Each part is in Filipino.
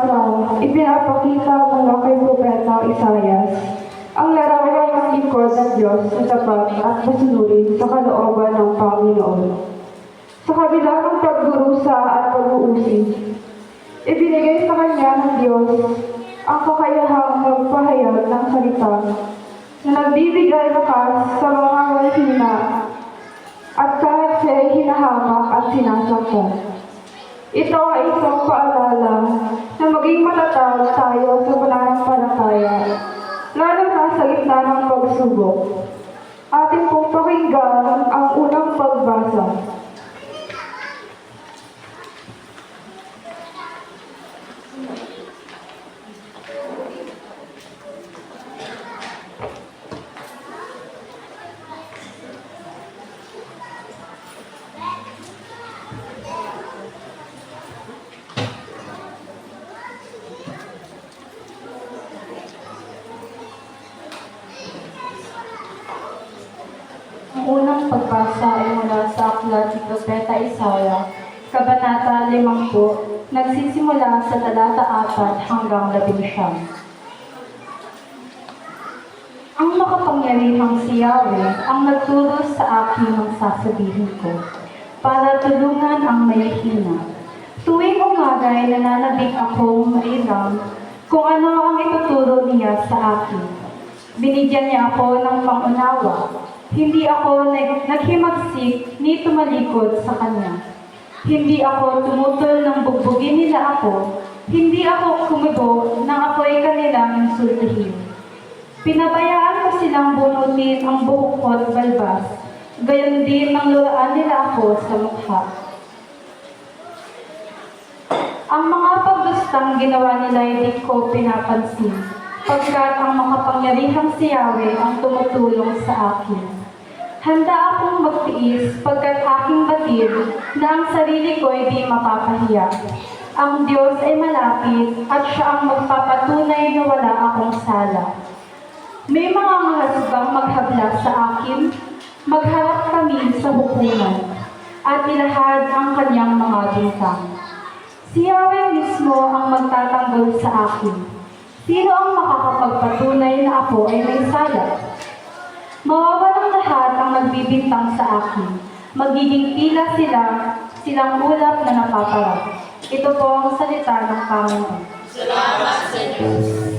pag-asa, ipinapakita mula kay Propeta Isaias ang larawan ng lingkod ng Diyos na tapat at masunurin sa kalooban ng Panginoon. Sa kabila ng pagdurusa at pag-uusig, ibinigay sa kanya ng Diyos ang kakayahang magpahayag ng salita na nagbibigay lakas sa mga walhina at kahit siya'y hinahamak at sinasaktan. Ito ay isang paalala na maging matatag tayo sa pananampalataya, lalo na sa gitna ng pagsubok. Atin pong pakinggan ang unang pagbasa. Ang unang pagbasa ay mula sa aklat ni Propeta Isaiah, Kabanata 50, nagsisimula sa talata 4 hanggang 11. Ang makapangyarihang si Yahweh ang nagturo sa akin ng sasabihin ko, para tulungan ang mahihina. Tuwing umaga ay nananabik akong mairam kung ano ang ituturo niya sa akin. Binigyan niya ako ng pangunawa. Hindi ako naghimagsik ni tumalikod sa kanya. Hindi ako tumutol ng bugbugin nila ako. Hindi ako kumibo nang ako'y kanilang insultuhin. Pinabayaan ko silang bunutin ang buhok ko at balbas. Gayon din nang luraan nila ako sa mukha. Ang mga pagdustang ginawa nila ay di ko pinapansin, pagkat ang makapangyarihang si Yahweh ang tumutulong sa akin. Handa akong magtiis pagkat aking batid na ang sarili ko ay di mapapahiya. Ang Diyos ay malapit at siya ang magpapatunay na wala akong sala. May mga mahasbang maghabla sa akin, magharap kami sa hukuman, at ilahad ang kanyang mga bintang. Si Yahweh mismo ang magtatanggol sa akin. Sino ang makakapagpatunay na ako ay may sala? Mawawalang lahat ang nagbibintang sa akin. Magiging tila silang ulap na napaparag. Ito po ang salita ng Panginoon. Salamat sa Diyos.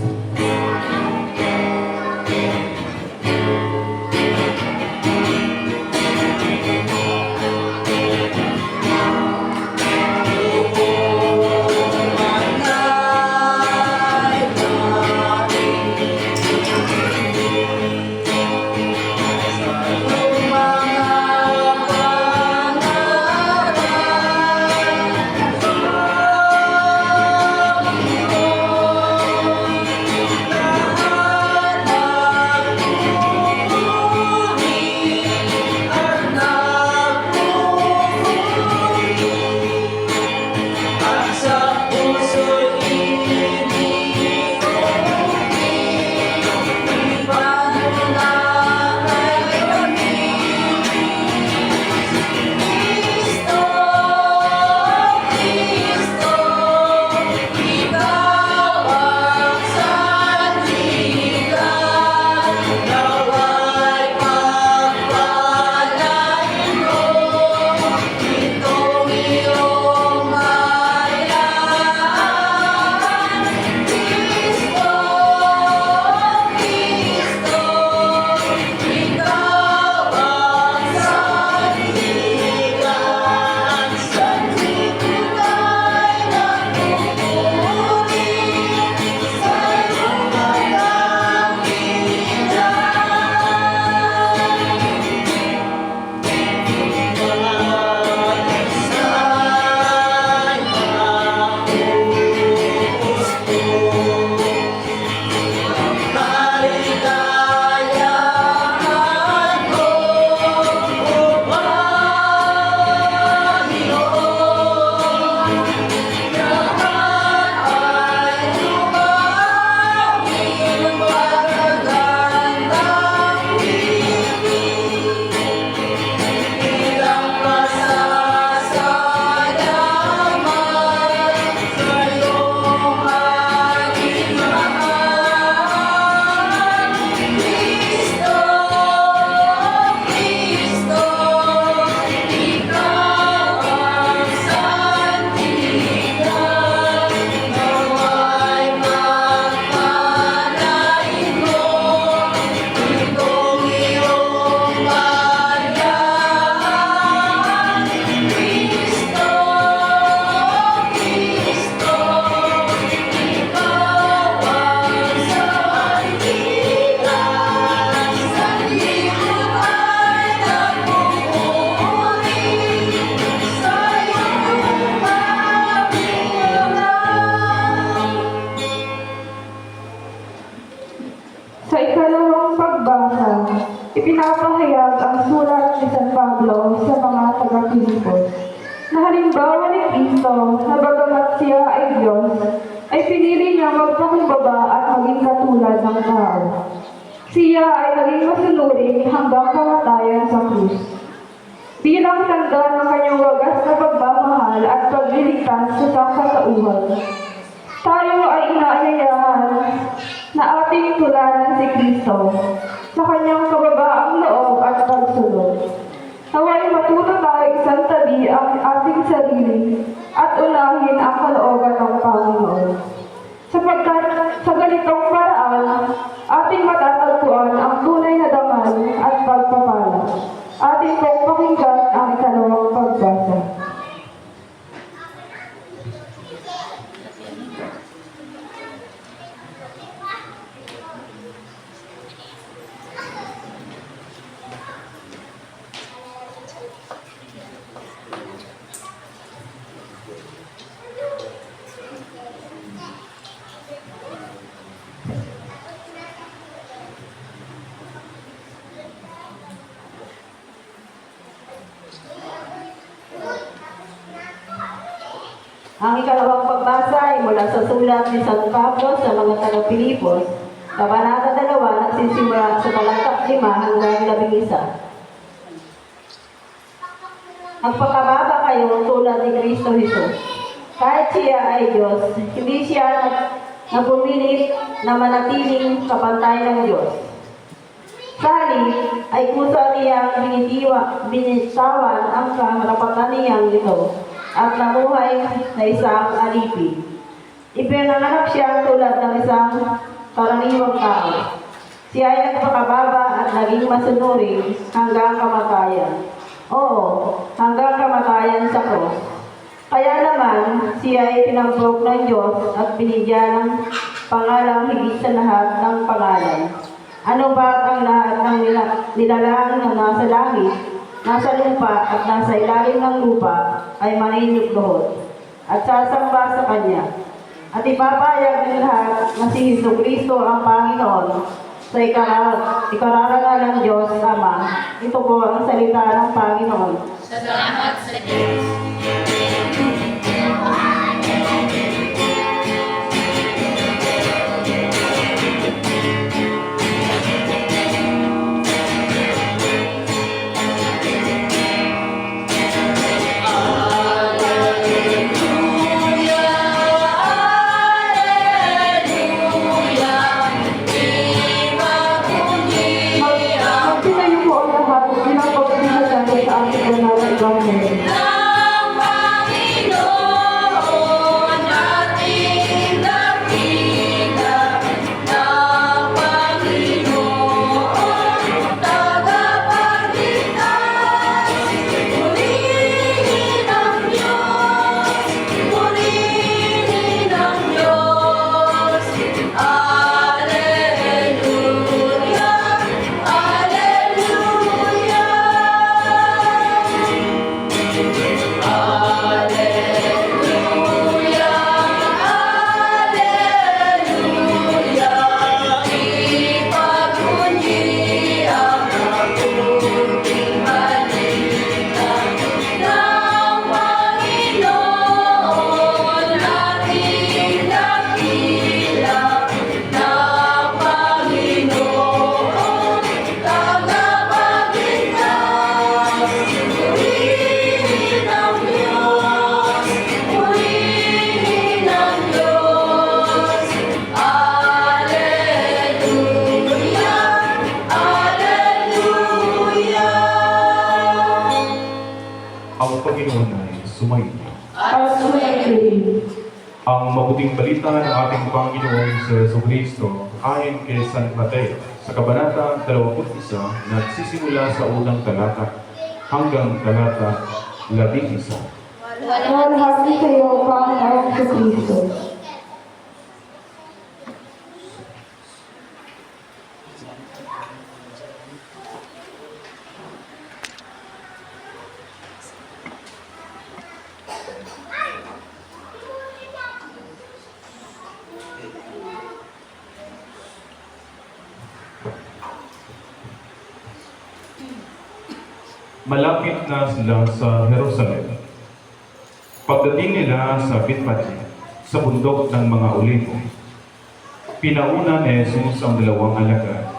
ganitong pagbasa, ipinapahayag ang sulat ni San Pablo sa mga taga-Pilipos na halimbawa ni Cristo na bagamat siya ay Diyos, ay pinili niya magpakumbaba at maging katulad ng tao. Siya ay naging masunurin hanggang kamatayan sa krus. Bilang tanda ng kanyang wagas na pagmamahal at pagliligtas sa sangkatauhan, tayo ay inaanyayahan na ating tularan si Kristo sa kanyang kababaang loob at pagsunod. Naway matuto tayo isantabi ang ating sarili at unahin ang kalooban ng Panginoon. Sapagkat sa ganitong paraan, ating matatagpuan ang tunay na dangal at pagpapala. Ating pong pakinggan ang ikalawang pagbasa. Ang ikalawang pagbasa ay mula sa sulat ni San Pablo sa mga taga-Pilipos, Kabanata 2, nagsisimula sa talata 5 hanggang 11. Magpakababa kayo tulad ni Kristo Jesus. Kahit siya ay Diyos, hindi siya nabumilit na manatiling kapantay ng Diyos. Sa halip ay kusa niyang binitawan ang kaharapatan niyang ito at namuhay na isang alipin. Ipinanganak siya tulad ng isang karaniwang tao. Siya ay nagpakababa at naging masunurin hanggang kamatayan. Oo, hanggang kamatayan sa krus. Kaya naman, siya ay pinampok ng Diyos at binigyan ng pangalang higit sa lahat ng pangalan. Ano ba ang lahat ng nilalang na nasa langit, nasa lupa at nasa ilalim ng lupa ay maninugluhod at sasamba sa Kanya. At ipapayag ng lahat na si Jesucristo ang Panginoon sa ikararangal ng Diyos Ama. Ito po ang salita ng Panginoon. Salamat sa Diyos. Magpinayo po ang lahat bilang pagpapalagay sa ating banal na Ebanghelyo. Ng Panginoon ating dakila, ng Panginoon tagapagligtas. Purihin ang Diyos, purihin ang Diyos. Alleluia, alleluia. Alleluia, alleluia. Ipagunyi ang mabuting balita ng Panginoon ating dakila, ng Panginoon tagapagligtas. Purihin ang Diyos, purihin ang Diyos. Alleluia, alleluia. Ang Panginoon ay sumayin. At sumayin. Ang mabuting balita ng ating Panginoon sa Jesucristo ayon kay San Mateo sa Kabanata 21, nagsisimula sa unang talata hanggang talata 11. Malahati sa iyo, Panginoon Kristo. Malapit na sila sa Jerusalem. Pagdating nila sa Bethpage, sa bundok ng mga Olivo, pinauna ni Jesus ang dalawang alagad.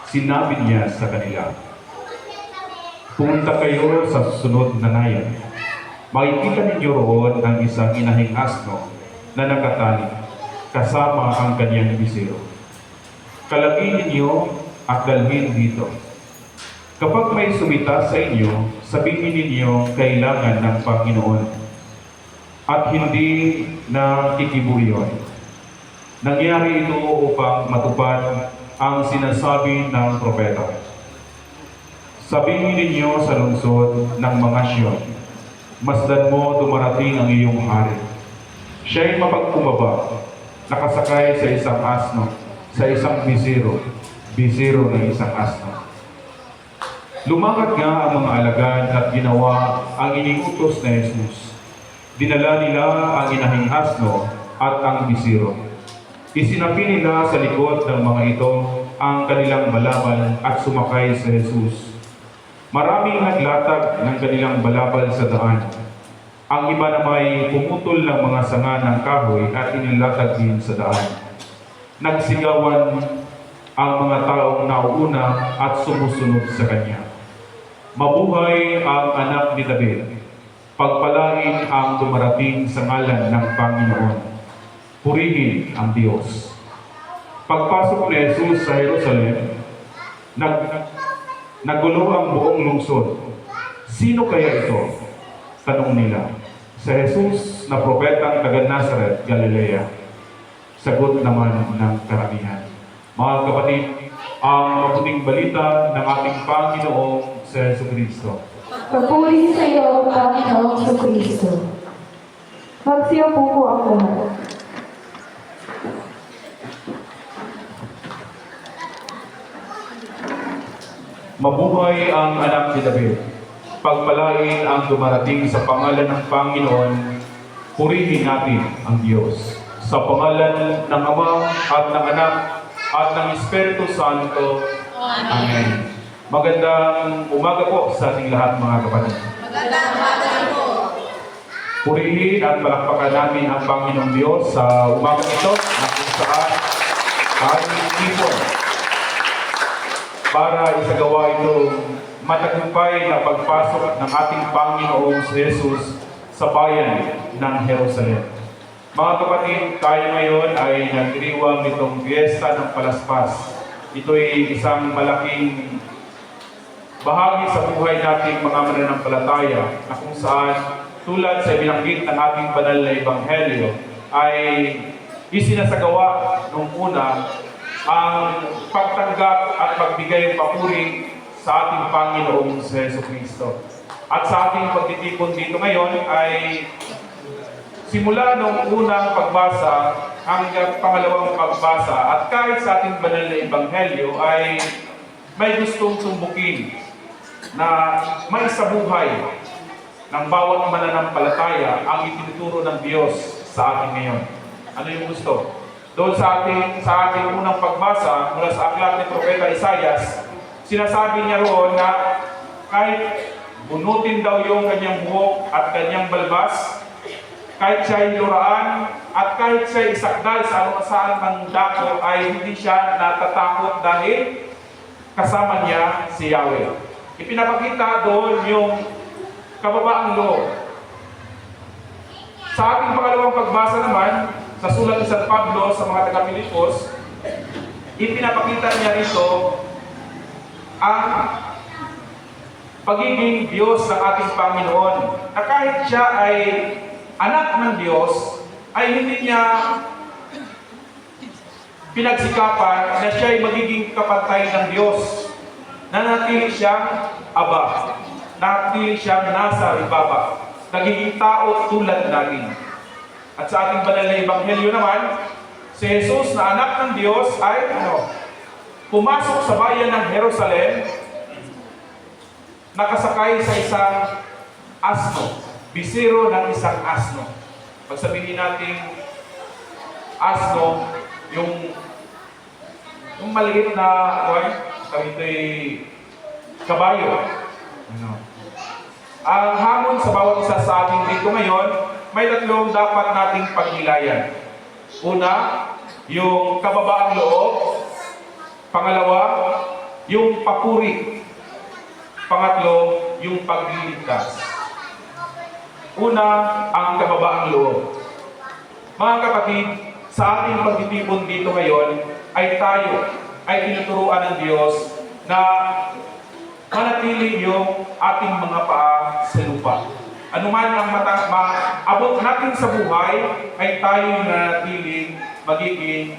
Sinabi niya sa kanila, "Pumunta kayo sa susunod na nayon. Makikita ninyo roon ang isang inahing asno na nakatali, kasama ang kanyang bisiro. Kalagin ninyo at dalhin dito. Kapag may sumita sa inyo, sabihin ninyo kailangan ng Panginoon at hindi na kikibo iyon. Nangyari ito upang matupad ang sinasabi ng propeta. Sabihin ninyo sa lungsod ng mga Siyon, masdan mo dumarating ang iyong hari. Siya'y mapagkumbaba, nakasakay sa isang asno, sa isang bisiro ng isang asno." Lumakad nga ang mga alagad at ginawa ang iniutos na Jesus. Dinala nila ang inahing asno at ang bisiro. Isinapi nila sa likod ng mga ito ang kanilang balabal at sumakay sa Jesus. Maraming naglatag ng kanilang balabal sa daan. Ang iba naman pumutol ng mga sanga ng kahoy at inilatag din sa daan. Nagsigawan ang mga taong nauuna at sumusunod sa kanya. "Mabuhay ang anak ni David. Pagpalain ang dumarating sa ngalan ng Panginoon. Purihin ang Diyos." Pagpasok ni Jesus sa Jerusalem, nagulo ang buong lungsod. "Sino kaya ito?" tanong nila. "Sa Jesus na propetang taga Nazareth, Galilea." Sagot naman ng karamihan. Mga kapatid, ang mabuting balita ng ating Panginoong sa Jesucristo. Papuri sa iyo, Panginoong Kristo. Magsiyapo po ang lahat. Mabuhay ang anak ni David. Pagpalain ang dumarating sa pangalan ng Panginoon. Purihin natin ang Diyos. Sa pangalan ng Ama at ng Anak at ng Espiritu Santo. Amen. Magandang umaga po sa ating lahat, mga kapatid. Magandang umaga po. Purihin at palakpakan namin ang Panginoong Diyos sa umaga ito na kung saan aming ipon para isagawa itong matagumpay na pagpasok ng ating Panginoong Jesus sa bayan ng Jerusalem. Mga kapatid, tayo ngayon ay nagdiriwang nitong Fiesta ng Palaspas. Ito'y isang malaking bahagi sa buhay nating mga mananampalataya na kung saan tulad sa binanggit ng ating banal na Ebanghelyo ay isinasagawa nung una ang pagtanggap at pagbigay papuri sa ating Panginoong sa Jesucristo. At sa ating pagtitipon dito ngayon ay simula nung unang pagbasa hanggang pangalawang pagbasa at kahit sa ating banal na Ebanghelyo ay may gustong tumbukin na may sabuhay ng bawat mananampalataya ang itinuturo ng Diyos sa atin ngayon. Ano yung gusto? Doon sa ating unang pagbasa mula sa aklat ni Propeta Isaias, sinasabi niya roon na kahit bunutin daw yung kanyang buhok at kanyang balbas, kahit siya'y luraan at kahit siya'y isakdal sa anumang ng dako ay hindi siya natatakot dahil kasama niya si Yahweh. Ipinapakita doon yung kababaang loob. Sa ating pangalawang pagbasa naman, sa sulat ni San Pablo sa mga taga-Pilipos, ipinapakita niya rito ang pagiging Diyos ng ating Panginoon. Na kahit siya ay anak ng Diyos, ay hindi niya pinagsikapan na siya ay magiging kapantay ng Diyos. Nanatili siyang Aba. Nanatili siyang nasa ibaba. Nagiging tao tulad natin. At sa ating banal na Ebanghelyo naman, si Jesus na anak ng Diyos ay pumasok sa bayan ng Jerusalem, nakasakay sa isang asno, bisiro ng isang asno. Pag sabihin natin asno, yung maliit na ito'y kabayo. Ang hamon sa bawat isa sa atin dito ngayon, may tatlong dapat nating pagnilayan. Una, yung kababaang loob. Pangalawa, yung papuri. Pangatlo, yung pagliligtas. Una, ang kababaang loob. Mga kapatid, sa ating pagtitipon dito ngayon, ay tayo ay tinuturuan ng Diyos na manatili yung ating mga paa sa lupa. Ano man ang abot natin sa buhay, ay tayo nanatiling magiging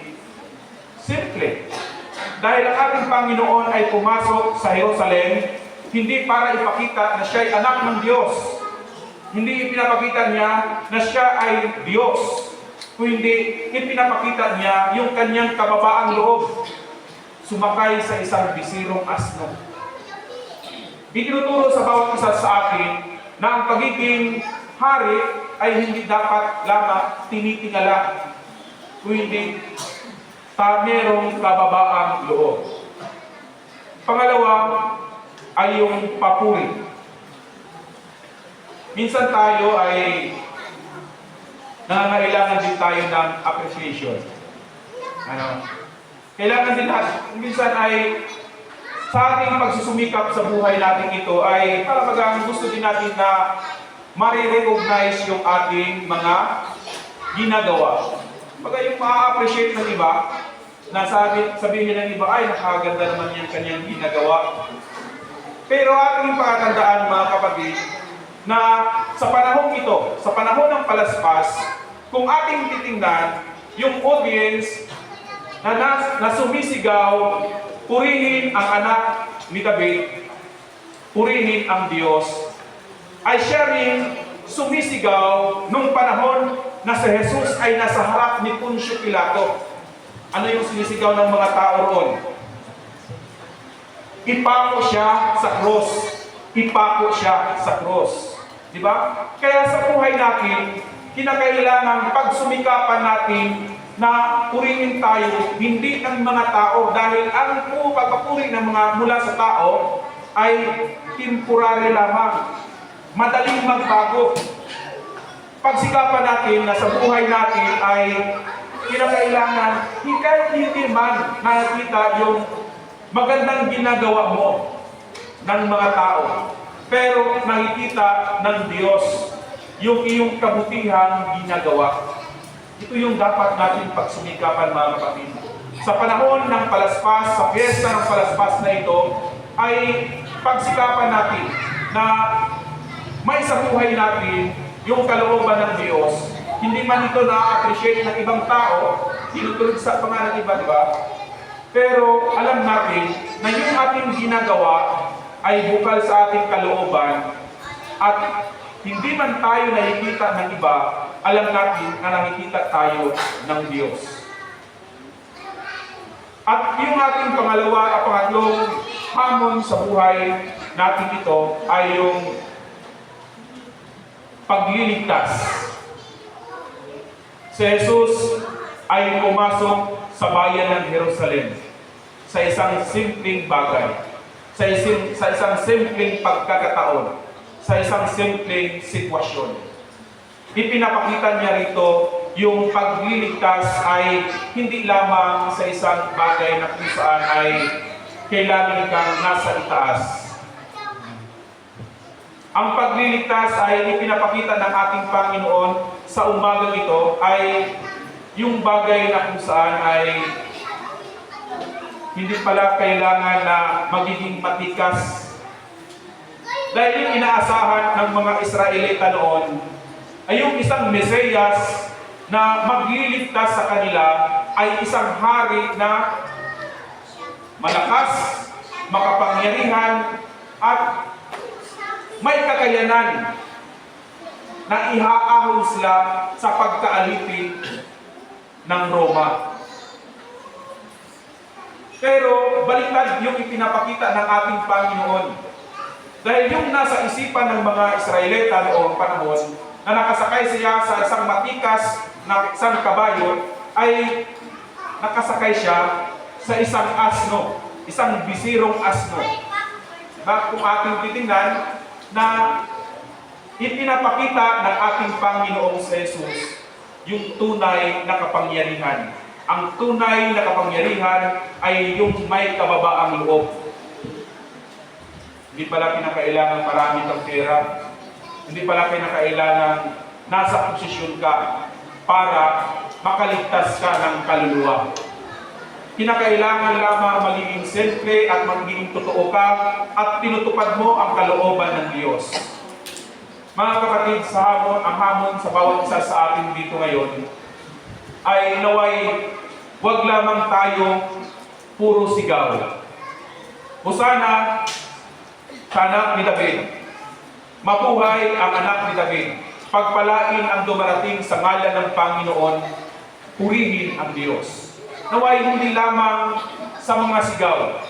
simple. Dahil ang ating Panginoon ay pumasok sa Jerusalem, hindi para ipakita na siya ay anak ng Diyos. Hindi ipinapakita niya na siya ay Diyos. Kundi ipinapakita niya yung kanyang kababaang loob. Sumakay sa isang bisirong asno. Itinuturo sa bawat isa sa atin na ang pagiging hari ay hindi dapat lamang tinitingala, kundi merong kababaang loob. Pangalawa ay yung papuri. Minsan tayo ay nangangailangan din tayo ng appreciation. Kailangan din natin, minsan ay sa ating pagsusumikap sa buhay natin ito ay talagang gusto din natin na marirecognize yung ating mga ginagawa. Pag yung ma-appreciate ng iba, na sabihin ng iba, ay nakaganda naman yung kanyang ginagawa. Pero ating pakatandaan mga kapatid, na sa panahon ito, sa panahon ng palaspas, kung ating titingnan, yung audience na sumisigaw, purihin ang anak ni David, purihin ang Diyos, ay siya rin sumisigaw nung panahon na si Jesus ay nasa harap ni Poncio Pilato. Ano yung sinisigaw ng mga tao roon? Ipako siya sa cross. Ipako siya sa cross. Di ba? Kaya sa buhay natin, kinakailangan pagsumikapan natin na purihin tayo, hindi ng mga tao, dahil ang pagpapuri ng mga mula sa tao ay temporary lamang. Madaling magbago. Pagsikapan natin na sa buhay natin ay kinakailangan, kahit hindi man nakikita yung magandang ginagawa mo ng mga tao, pero nakikita ng Diyos yung iyong kabutihang ginagawa. Ito yung dapat natin pagsumikapan mga kapatid. Sa panahon ng palaspas, sa piyesta ng palaspas na ito, ay pagsikapan natin na may sa buhay natin yung kalooban ng Diyos. Hindi man ito na-appreciate ng ibang tao, tinutulog sa pangalan iba, di ba? Pero alam natin na yung ating ginagawa ay bukal sa ating kalooban, at hindi man tayo nakikita ng iba, alam natin na nakikita tayo ng Diyos. At yung ating pangatlong hamon sa buhay natin ito ay yung pagliligtas. Si Jesus ay pumasok sa bayan ng Jerusalem sa isang simpleng bagay, sa isang simpleng pagkakataon, sa isang simpleng sitwasyon. Ipinapakita niya rito yung pagliligtas ay hindi lamang sa isang bagay na kung saan ay kailangan kang nasa itaas. Ang pagliligtas ay ipinapakita ng ating Panginoon sa umagang ito ay yung bagay na kung saan ay hindi pala kailangan na magiging matikas. Dahil yung inaasahan ng mga Israelita noon ay yung isang Mesiyas na magliligtas sa kanila ay isang hari na malakas, makapangyarihan, at may kakayanan na ihaahon sila sa pagkaalipin ng Roma. Pero baliktad yung ipinapakita ng ating Panginoon. Dahil yung nasa isipan ng mga Israelita noong panahon na nakasakay siya sa isang matikas na isang kabayo, ay nakasakay siya sa isang asno, isang bisirong asno. Kung ating titingnan na ipinapakita ng ating Panginoong Jesus yung tunay na kapangyarihan. Ang tunay na kapangyarihan ay yung may kababaang loob. Hindi pala kinakailangan marami kang pera. Hindi pala kinakailangan nasa posisyon ka para makaligtas ka ng kaluluwa. Kinakailangan lamang magiging simple at magiging totoo ka at tinutupad mo ang kalooban ng Diyos. Mga kapatid, ang hamon sa bawat isa sa atin dito ngayon ay naway wag lamang tayo puro sigaw. O sana ni David, mabuhay ang anak ni David, pagpalain ang dumarating sa ngalan ng Panginoon, purihin ang Diyos. Naway hindi lamang sa mga sigaw,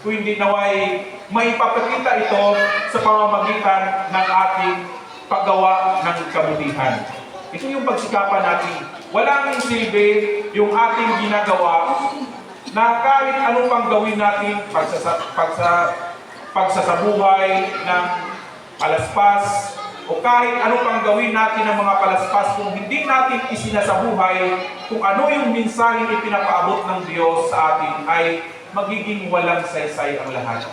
kundi naway maipapakita ito sa pamamagitan ng ating paggawa ng kabutihan. Ito yung pagsikapan natin. Walang silbi yung ating ginagawa na kahit anong pang gawin natin pagsasabuhay ng palaspas o kahit ano pang gawin natin ng mga palaspas kung hindi natin isinasabuhay kung ano yung mensaheng ipinapaabot ng Diyos sa atin ay magiging walang saysay ang lahat.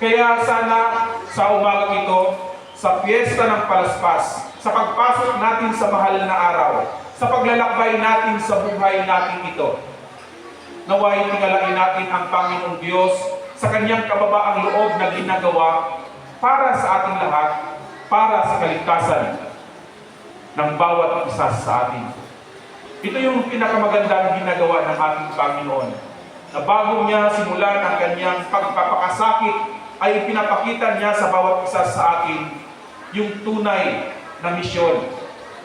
Kaya sana sa umagang ito, sa piyesta ng palaspas, sa pagpasok natin sa mahal na araw, sa paglalakbay natin sa buhay natin ito, naway tingalain natin ang Panginoong Diyos sa kanyang kababaang loob na ginagawa para sa ating lahat, para sa kaligtasan ng bawat isa sa atin. Ito yung pinakamagandang ginagawa ng ating Panginoon, na bago niya simulan ang kanyang pagpapakasakit, ay ipinapakita niya sa bawat isa sa atin yung tunay na misyon,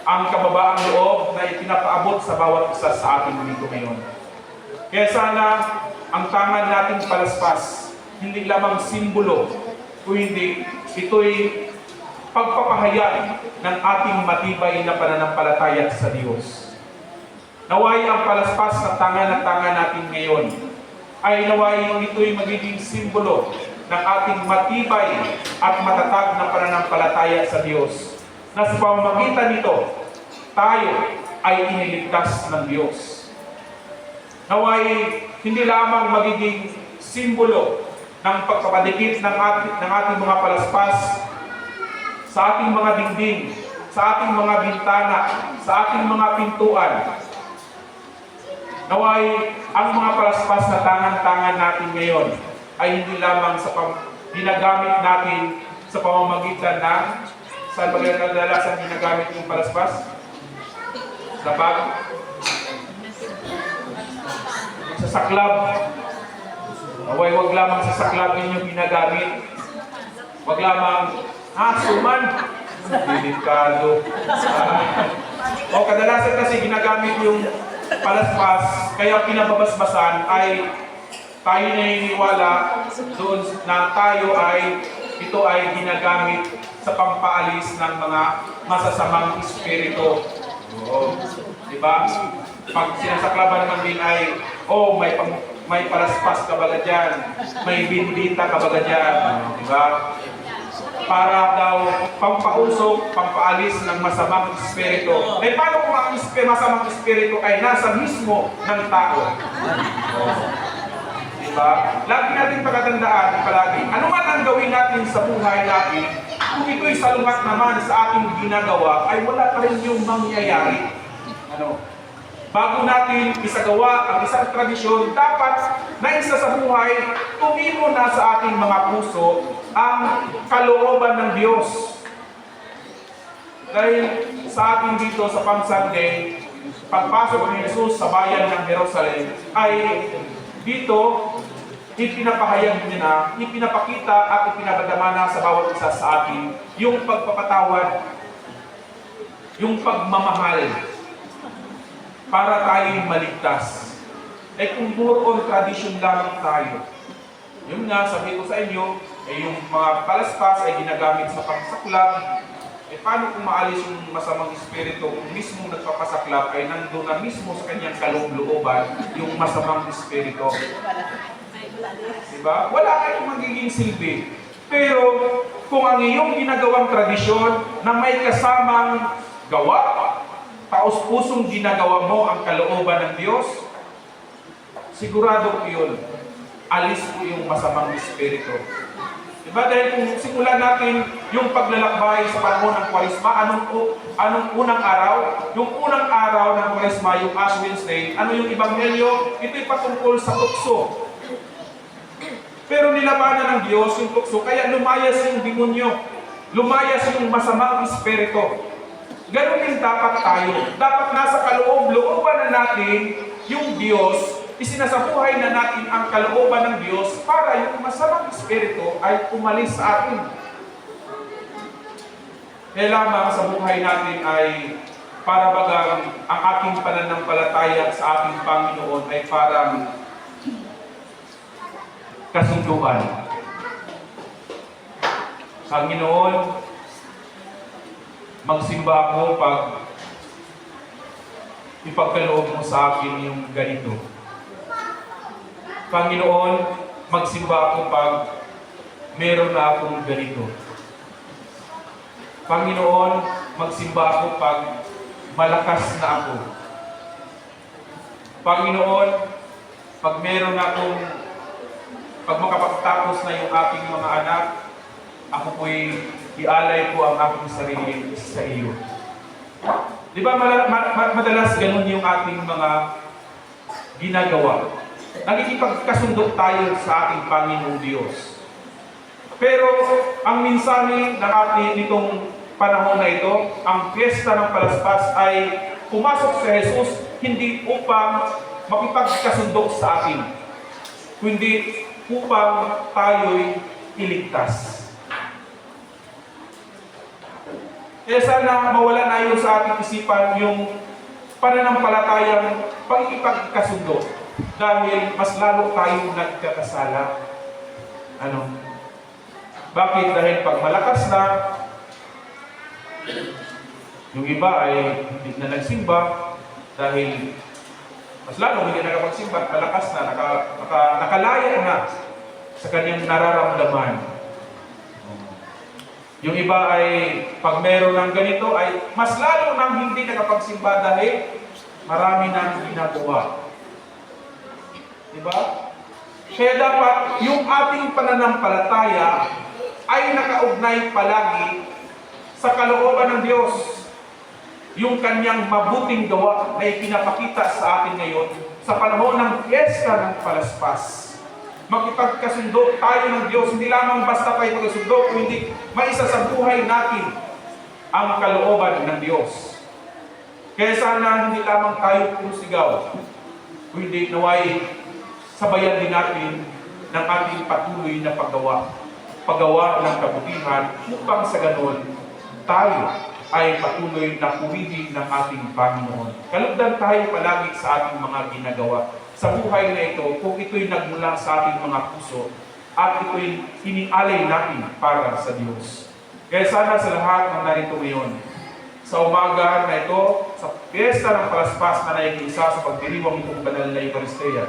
ang kababaang loob na ipinapaabot sa bawat isa sa atin dito ngayon. Kaya sana ang tangan nating palaspas, hindi lamang simbolo, kundi ito'y pagpapahayag ng ating matibay na pananampalataya sa Diyos. Naway ang palaspas na tangan natin ngayon ay naway ito'y magiging simbolo ng ating matibay at matatag na pananampalataya sa Diyos, na sa pamamagitan nito, tayo ay iniligtas ng Diyos. Naway hindi lamang magiging simbolo ng pagpapadikit ng ating mga palaspas sa ating mga dingding, sa ating mga bintana, sa ating mga pintuan. Naway ang mga palaspas na tangan-tangan natin ngayon ay hindi lamang sa ginagamit natin sa pamamagitan ng saan ba kadalasan ginagamit yung palaspas? Sa saklab. Naway wag lamang sa saklab ninyo ginagamit. Wag lamang suman. Delikado. O kadalasan kasi ginagamit yung palaspas, kaya pinababasbasan ay tayo naniniwala doon na ito ay ginagamit sa pampaalis ng mga masasamang espiritu. Diba? Pag sinasaklaban naman din ay, may palaspas ka baga dyan, may bindita ka baga dyan. Diba? Para daw pampausok, pampaalis ng masamang espiritu. Paano kung ang masamang espiritu ay nasa mismo ng tao? Diba? Lagi natin pagkatandaan palagi, ano man ang gawin natin sa buhay natin, kung ito'y salungat naman sa ating ginagawa, ay wala pa rin yung mangyayari. Bago natin isagawa ang isang tradisyon, dapat na isa sa buhay, tumimo na sa ating mga puso ang kalooban ng Diyos. Dahil sa atin dito sa Palm Sunday, pagpasok ni Jesus sa bayan ng Jerusalem, ay dito, ipinapahayag niya na, ipinapakita at ipinabadama na sa bawat isa sa atin yung pagpapatawad, yung pagmamahal, para tayong maligtas. Kung more on tradition lamang tayo, yun nga, sabi ko sa inyo, yung mga palaspas ay ginagamit sa pagsaklab. Paano kung maalis yung masamang espiritu, kung mismo nagpapasaklab ay nandun na mismo sa kanyang kaloob-looban yung masamang espiritu? Diba? Wala kayong magiging silbi. Pero kung ang iyong ginagawang tradisyon na may kasamang gawa, taos-pusong ginagawa mo ang kalooban ng Diyos, sigurado ko yun, alis po yung masamang espiritu. Diba? Dahil kung simulan natin yung paglalakbay sa panahon ng Kwaresma, anong unang araw? Yung unang araw ng Kwaresma, yung Ash Wednesday, ano yung Ebanghelyo? Ito'y patungkol sa tukso. Pero nilabanan ng Diyos yung tukso, kaya lumayas yung demonyo. Lumayas yung masamang espiritu. Ganun din dapat tayo. Dapat nasa kaloob-looban na natin yung Diyos, isinasabuhay na natin ang kalooban ng Diyos para yung masamang espiritu ay umalis sa atin. Kaya lamang sa buhay natin ay para bagang ang ating pananampalataya sa ating Panginoon ay parang kasunduan. Panginoon, magsimba ako pag ipagkaloob mo sa akin yung ganito. Panginoon, magsimba ako pag meron na akong ganito. Panginoon, magsimba ako pag malakas na ako. Panginoon, pag meron na akong, pag makapagtapos na yung aking mga anak, ako po'y ialay ko ang aking sarili sa iyo. Di ba madalas ganun yung ating mga ginagawa? Nagkikipagkasundo tayo sa ating Panginoong Diyos. Pero ang mensahe ng ating nitong panahon na ito, ang Piyesta ng Palaspas ay pumasok si Jesus hindi upang makipagkasundo sa atin, kundi upang tayo'y iligtas. Kaya sana mawala na yun sa ating isipan yung pananampalatayang pagkikipagkasundo. Dahil mas lalo tayong nagkakasala. Ano? Bakit? Dahil pag malakas na, yung iba ay hindi na nagsimba dahil mas lalo hindi nakapagsimba, malakas na, nakalaya na sa kanyang nararamdaman. Yung iba ay pag meron ng ganito ay mas lalo nang hindi nakapagsimba dahil marami nang ginagawa. Diba? Kaya dapat yung ating pananampalataya ay nakaugnay palagi sa kalooban ng Diyos. Yung kanyang mabuting gawa na ipinapakita sa atin ngayon sa panahon ng Piyesta ng Palaspas. Makipagkasundo tayo ng Diyos, hindi lamang basta tayo magkasundo, kundi maisa sa buhay natin ang kalooban ng Diyos. Kaya sana hindi lamang tayo puro sigaw, kundi naway sabayan din natin ng ating patuloy na paggawa ng kabutihan upang sa ganon tayo ay patuloy na purihin ng ating Panginoon. Kalugdan tayo palagi sa ating mga ginagawa. Sa buhay na ito, kung ito'y nagmula sa ating mga puso at ito'y inialay natin para sa Diyos. Kaya sana sa lahat ng narito ngayon, sa umaga na ito, sa Piyesta ng Palaspas na naikiisa sa pagdiriwang itong banal na Eucharistia,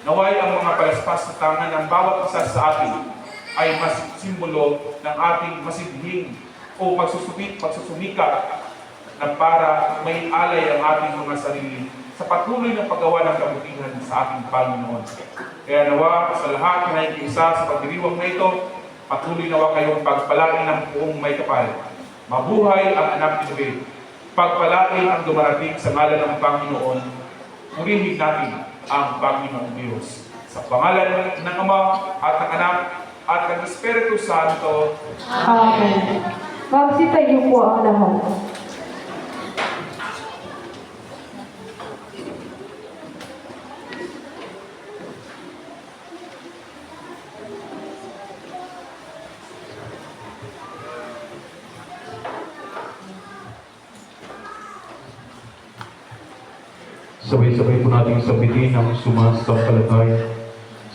naway ang mga palaspas na tangan ng bawat isa sa atin ay mas simbolo ng ating masidhing o pagsusumikap na para may alay ang ating mga sarili sa patuloy na paggawa ng kabutihan sa ating Panginoon. Kaya nawa sa lahat na nakikiisa sa pagdiriwang na ito, patuloy nawa kayong pagpalain ng buong may kapal. Mabuhay ang anak ni David. Pagpalain ang dumarating sa ngalan ng Panginoon. Purihin natin ang Panginoong Diyos. Sa pangalan ng Ama at ng Anak at ng Espiritu Santo. Amen. Magsitayo po ang lahat. Sabay-sabay po natin sabihin ang sumasampalataya.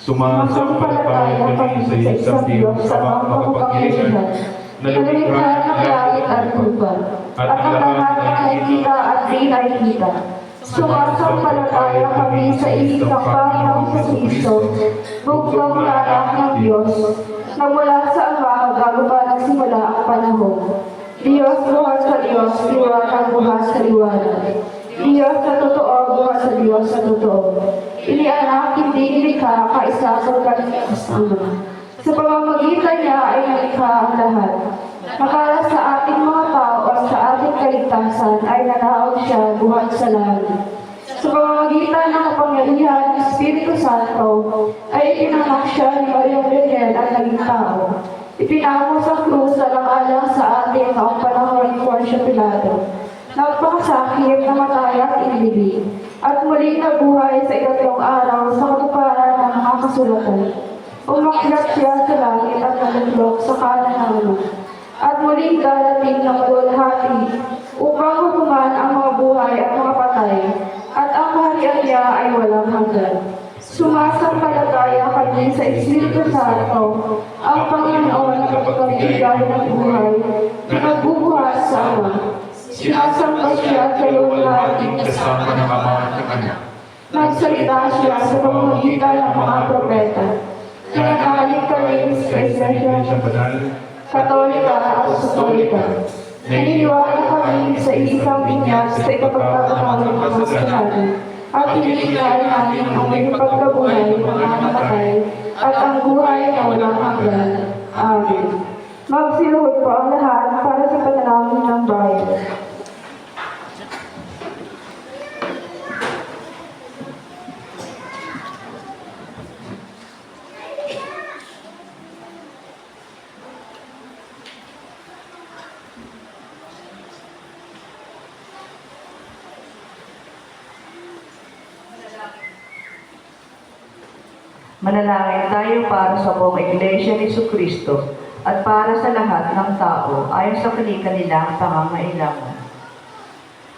Sumasampalataya kami sa isang Diyos sa makapangyarihan na lumikha ng langit at lupa, at ang lahat na nakikita at di nakikita. Sumasampalataya kami sa isang Panginoong Jesucristo, bugtong na anak ng Diyos, na mula sa Ama bago pa nagsimula ang panahon. Diyos buhat sa Diyos, liwanag buhat sa liwanag. Diyos na totoo, buhat sa Diyos na totoo. Inianak, hindi nilikha, kaisa pagkalit kasama. Sa pamamagitan niya ay nalikha ang lahat. Makala sa ating mga tao o sa ating kaligtasan ay nanaog siya buhat sa langit. Sa pamamagitan ng kapangyarihan ng Espiritu Santo ay ipinanak siya ni Maria Virgen at naging tao. Ipinako sa krus na alang sa ating noong panahon ni Poncio Pilato. Nagpakasakit, namatay at inibig, at muling nabuhay sa ikatlong araw sa katuparan ng mga kasulatan. Umakyat siya sa langit at nalulok sa kanan ng Ama. At muling darating ng malulhati upang hukuman ang mga buhay at mga patay, at ang kaharian niya ay walang hanggan. Sumasampalataya kami sa Espiritu Santo, ang Panginoon na kapagbigayan ng buhay, na nagbubuhat sa Ama. Sinasamba siya sa luwalhati kasama ng Ama at ng Anak. Nagsalita siya sa pamamagitan ng mga propeta. Nananalig kami sa Iglesia Banal, Katolika at Apostolika. Naniniwala kami sa isang binyag sa ikapagkakataon ng mga kasalanan. At hiningal namin ang may pagkabuhay ng mga namatay at ang buhay na walang hanggan. Amen. Magsiluhod po ang lahat para sa panalangin ng bayan. Manalangin tayo para sa buong Iglesia ni Jesucristo at para sa lahat ng tao ayon sa kanilang pangangailangan.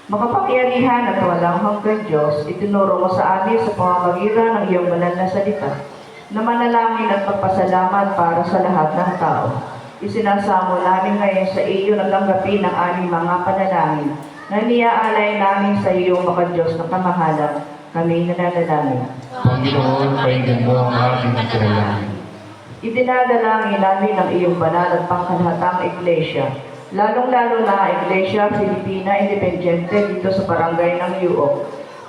Makapangyarihan at walang hanggang Diyos, itinuro mo sa amin sa pamamagitan ng iyong banal na salita na manalangin at magpasalamat para sa lahat ng tao. Isinasamo namin ngayon sa iyo na tanggapin ang aming mga panalangin na niaalay namin sa iyong makadiyos na kamahalan. Kami nananalangin. Panginoon, painggan mo ang aming panalangin. Idinadalangin namin ang iyong banal at pangkalahatang iglesia, lalong-lalo na ang Iglesia Filipina Independiente dito sa barangay ng Yuok.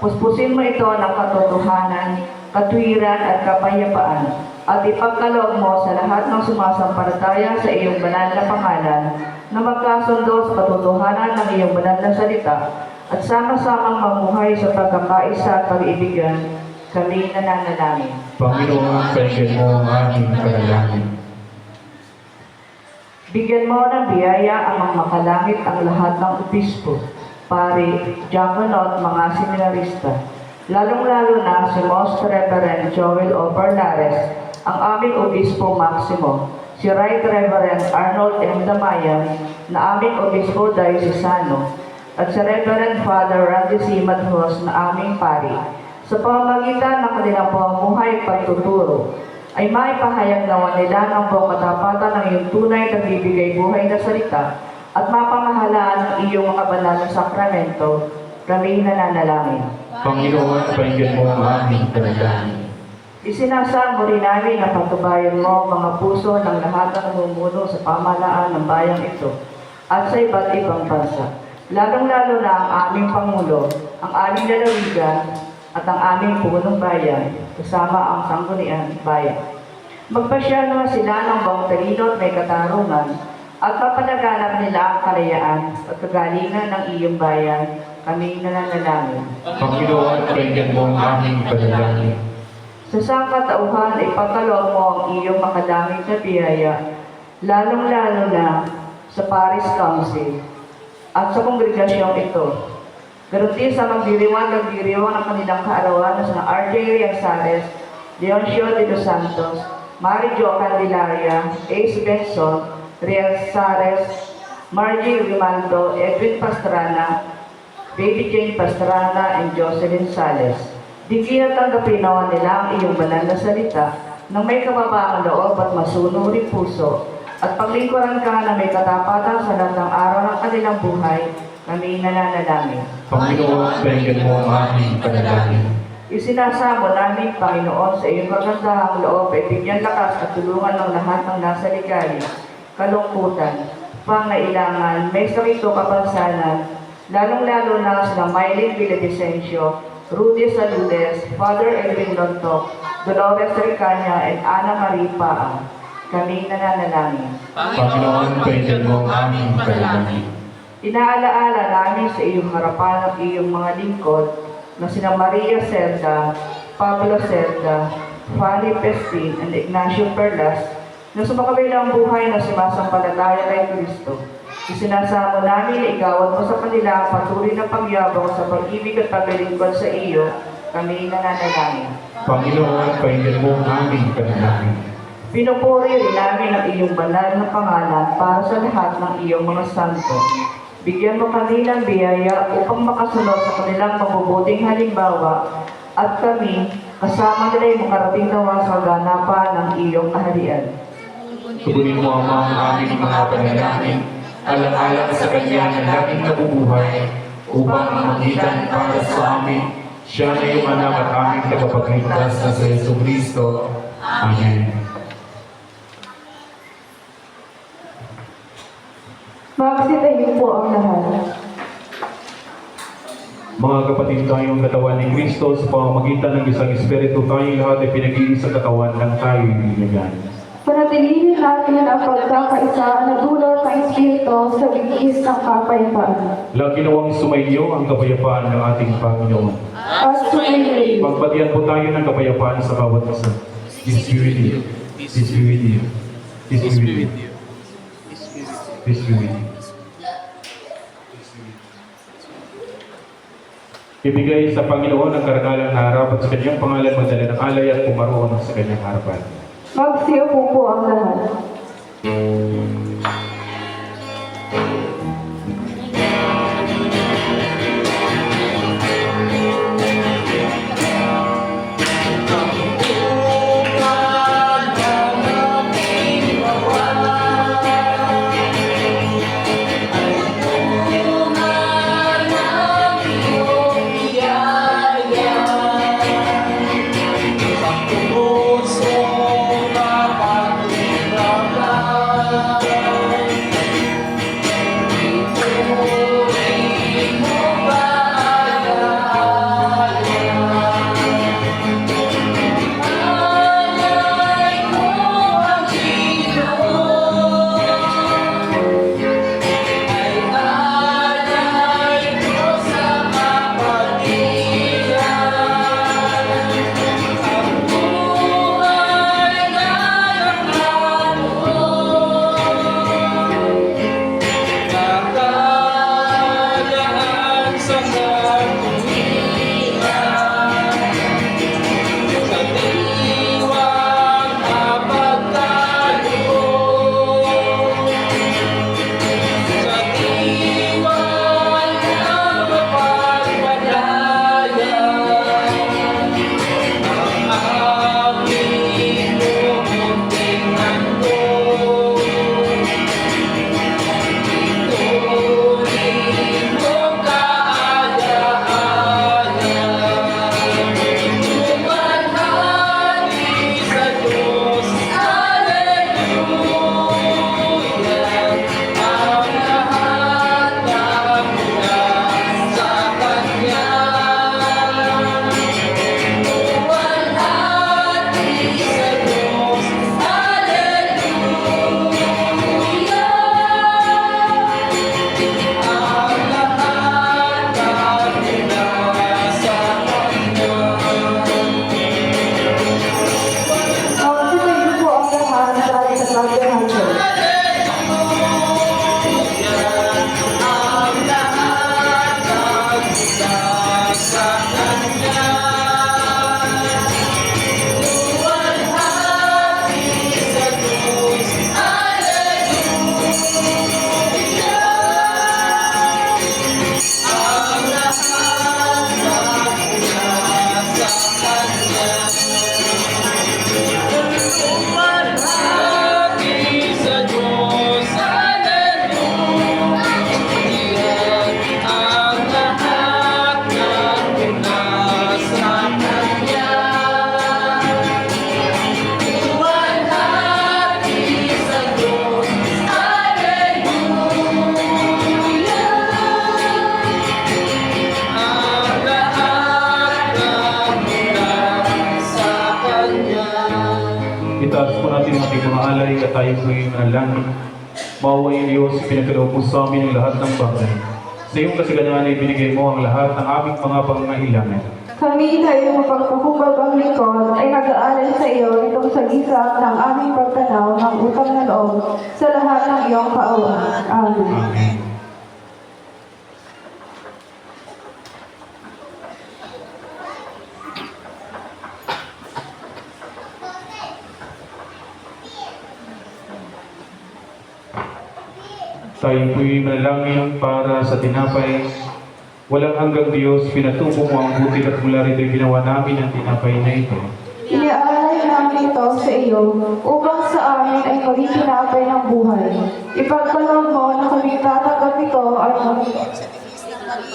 Puspusin mo ito ng katotohanan, katwiran at kapayapaan, at ipagkaloob mo sa lahat ng sumasampalataya sa iyong banal na pangalan na magkasundo sa katotohanan ng iyong banal na salita at sama-samang mamuhay sa pagkakaisa at pag-ibigan. Kami nananalangin. Panginoon, painggan mo ang aming panalangin. Bigyan mo ng biyaya ang mga makalangit ang lahat ng obispo, pari, diakono at mga seminarista. Lalong-lalo na si Most Reverend Joel O. Bernares, ang aming obispo Maximo, si Right Reverend Arnold M. Damayan, na aming obispo diocesano, at si Reverend Father Randy C. Madhos na aming pari. Sa pamamagitan ng kanilang pamumuhay at pagtuturo, ay maipahayag naman nila ng buong katapatan ng iyong tunay na bibigay buhay na salita at mapamahalaan ang iyong mga banal na sakramento. Kami nananalangin. Panginoon, painggan mo ang aming panalangin. Isinasamo rin namin na patubayan mo ang mga puso ng lahat ng namumuno sa pamahalaan ng bayang ito at sa iba't ibang bansa. Lalong-lalo na ang aming Pangulo, ang aming lalawigan, at ang aming punong bayan, kasama ang sangguniang bayan. Magpasya naman sila ng buong talino at may katarungan, at mapanaganap nila ang kalayaan at kagalingan ng iyong bayan. Kami nananalangin. Panginoon, painggan mo ang aming panalangin. Sa sangkatauhan ay pagkaloob mo ang iyong makadaming na biyaya, lalong-lalo na sa Paris Council at sa kongregasyong ito. Ganon din sa magdiriwang ng kanilang kaarawan na sina R.J. Riazares, Leoncio de los Santos, Mary Jo Candelaria, Ace Benson, Riazares, Margie Rimaldo, Edwin Pastrana, Baby Jane Pastrana, and Jocelyn Sales. Digin at tanggapin naman nila ang iyong banal na salita nang may kababaang loob at masunuring puso at paglingkuran ka na may katapatan sa lahat ng araw ng kanilang buhay. Kami nananalangin. Panginoon, painggan mo ang aming panalangin. Isinasamo namin, Panginoon, sa iyong kagandahang loob ay bigyan lakas at tulungan ng lahat ng nasa ligali, kalungkutan, pangailangan, may sakit o kapansanan, lalong-lalo na sina Mylene Villavicencio, Rudy Saludes, Father Edwin Lontok, Dolores Ricanya, and Ana Marie Paang. Kami nananalangin. Panginoon, pwede mo ang aming panalangin. Inaalaala namin sa iyong harapan ang iyong mga lingkod na sina Maria Cerda, Pablo Cerda, Fanny Pestin, and Ignacio Perlas na sa makabilang buhay na sumasampalataya kay Kristo. Isinasamo namin na igawad mo sa kanila ang patuloy na pagyabong sa pag-ibig at paglilingkod sa iyo. Kami nananalangin. Panginoon, pwede mo ang aming panalangin. Pinupuri rin namin ang iyong banal na pangalan para sa lahat ng iyong mga santo. Bigyan mo kami ng biyaya upang makasunod sa kanilang mabubuting halimbawa at kami, kasama nila ay makarating nawa sa ganapan ng iyong kaharian. Tugunin mo ang aming mga panalangin, alang-alang sa Kanya na laging nabubuhay, upang mamagitan para sa amin, siya na iyong anak at aming tagapagligtas na sa Jesucristo. Amen. Magsitayo po ang lahat. Mga kapatid, tayong katawan ni Kristo, sa pamamagitan ng isang Espiritu, tayong lahat ay pinag-iisang katawan ng tayo'y bibigyan. Panatilihin natin ang pagkakaisa na dulot ng Espiritu sa bigis ng kapayapaan. Lagi nawang sumainyo ang kapayapaan ng ating Panginoon. At sumayin. Pagbatian po tayo ng kapayapaan sa bawat isa. Peace be with you. Peace be with you. Peace be with you. Peace be with you. Ibigay sa Panginoon ang karangalang na harapan sa kanyang pangalan, magdala ng alay at pumaroon sa kanyang harapan. Magsiupo po ang lahat. tayo po'y manalangin. Maawain Diyos, pinagkaloob mo sa amin ang lahat ng bagay. Sa iyong kasaganan ay binigay mo ang lahat ng aming mga pangangailangan. Kami na iyong mapagpakumbabang lingkod ay nag-aalay sa iyo itong sagisag ng aming pagtanaw ng utang na loob sa lahat ng iyong kaawaan. Amen. Amen. Tayo po'y manalangin para sa tinapay. Walang hanggang Diyos, pinatubo mo ang butil at mula rito'y ginawa namin ang tinapay na ito. Iniaalay namin ito sa iyo upang sa amin ay maging tinapay ng buhay. Ipagkaloob mo na kami tatanggap ito at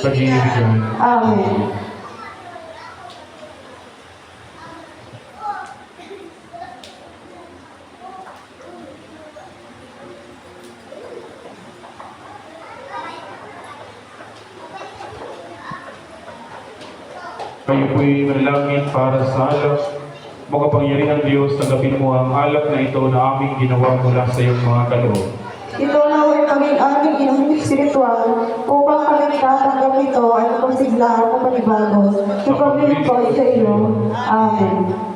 Pag-iibigan. Amen. Kayo po'y manalangin para sa alak. Makapangyarihang Diyos, tanggapin mo ang alak na ito na aming ginawa mula sa iyong mga kaloob. Ito na ay maging aming inumin spiritual upang kami tatanggap ito ay masiglahan ng panibago. Ipagbilig ko sa iyo. Amen.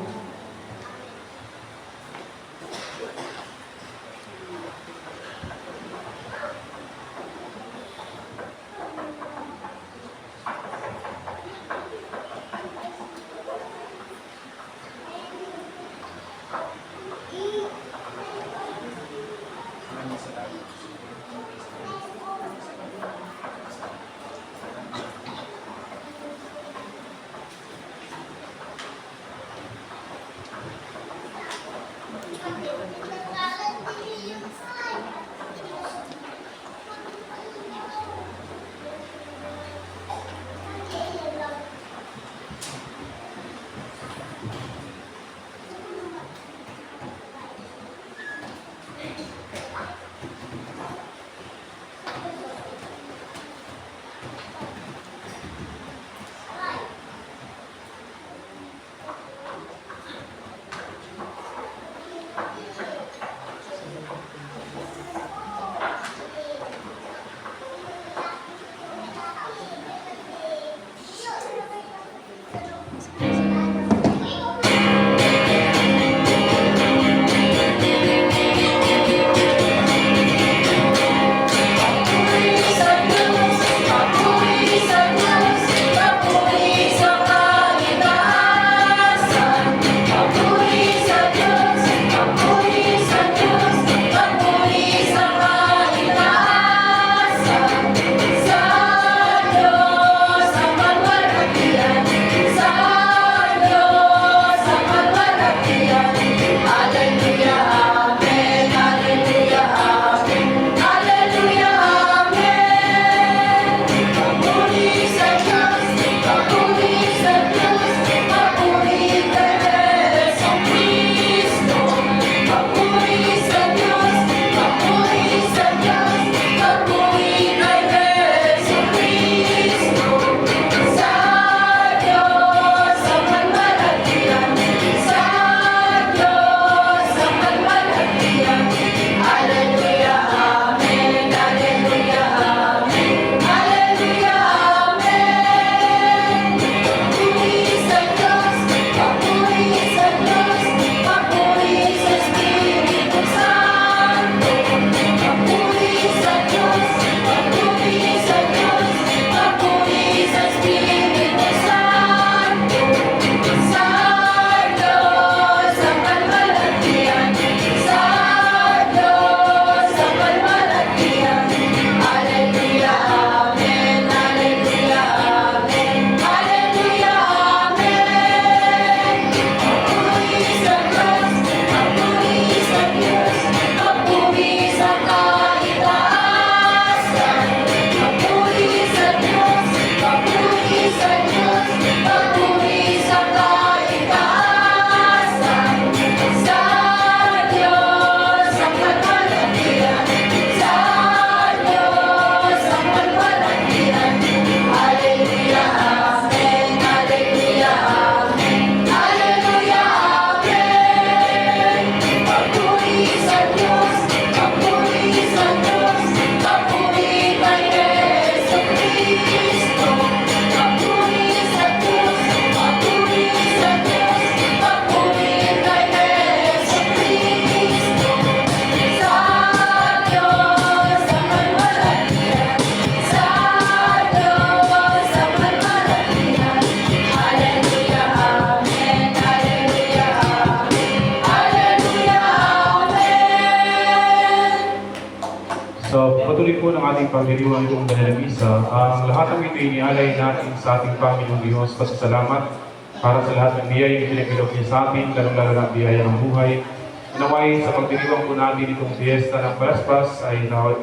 So, patuloy po ng ating pagdiriwang itong banal na misa, ang lahat ng ito inialay natin sa ating Panginoong Diyos. Pasasalamat para sa lahat ng biyaya na pinagbilog niya sa atin, lalong-lalo ng biyaya ng buhay. Naway sa pagdiriwang po natin itong fiesta ng Palaspas ay tayo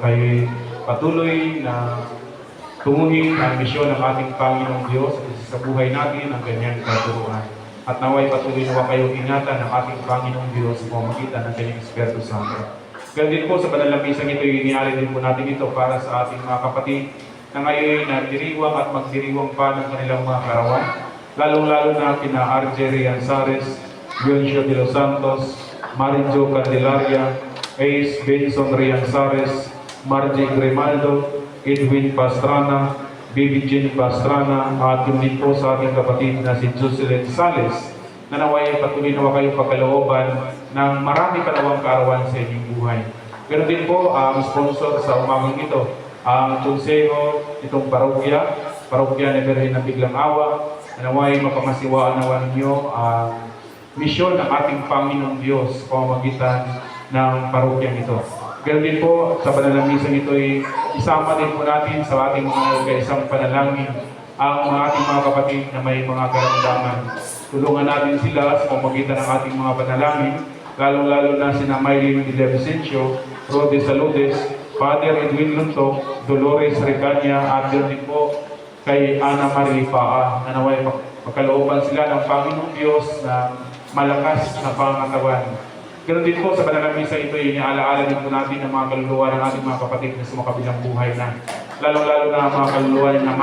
patuloy na tunguhin ang misyon ng ating Panginoong Diyos sa buhay natin ang kanyang katuruan. At naway patuloy na kayong ingatan ng ating Panginoong Diyos sa pamamagitan ng kanyang Espiritu Santo. Ganun din po sa banal na misang ito, inialay din po natin ito para sa ating mga kapatid na ngayon nagdiriwang at magdiriwang pa ng kanilang mga karawan. Lalong-lalo na kina R.J. Rianzares, Dionisio de los Santos, Marijo Candelaria, Ace Benson Rianzares, Margie Grimaldo, Edwin Pastrana, Baby Jean Pastrana, at yun din po sa ating kapatid na si Jocelyn Sales, na naway patuloy na kayong pagkalooban ng marami kalawang kaarawan sa inyong buhay. Pero din po ang sponsor sa umagang ito, ang konseho itong parokya ni Berhen ng Biglang Awa, na naway mapamasiwaan nawa ninyo ang misyon ng ating Panginoong Diyos sa pamamagitan ng parokyang ito. Ganun din po sa banal na misang ito ay isama din po natin sa ating mga kaisang panalangin ang ating mga kapatid na may mga karamdaman. Tulungan natin sila sa pamamagitan ng ating mga panalangin, lalong-lalo na sina Maylene de Vicencio, Rode Saludes, Father Edwin Lunto, Dolores Recania, at yun din po kay Ana Marie Paa, na naway magkalooban sila ng Panginoong Diyos na malakas na pangatawan. Ganun din po sa banal na misa ito, inialaala din po natin ang mga kaluluwa ng ating mga kapatid na sumakabilang buhay na. Lalong-lalo na ang mga kaluluwa na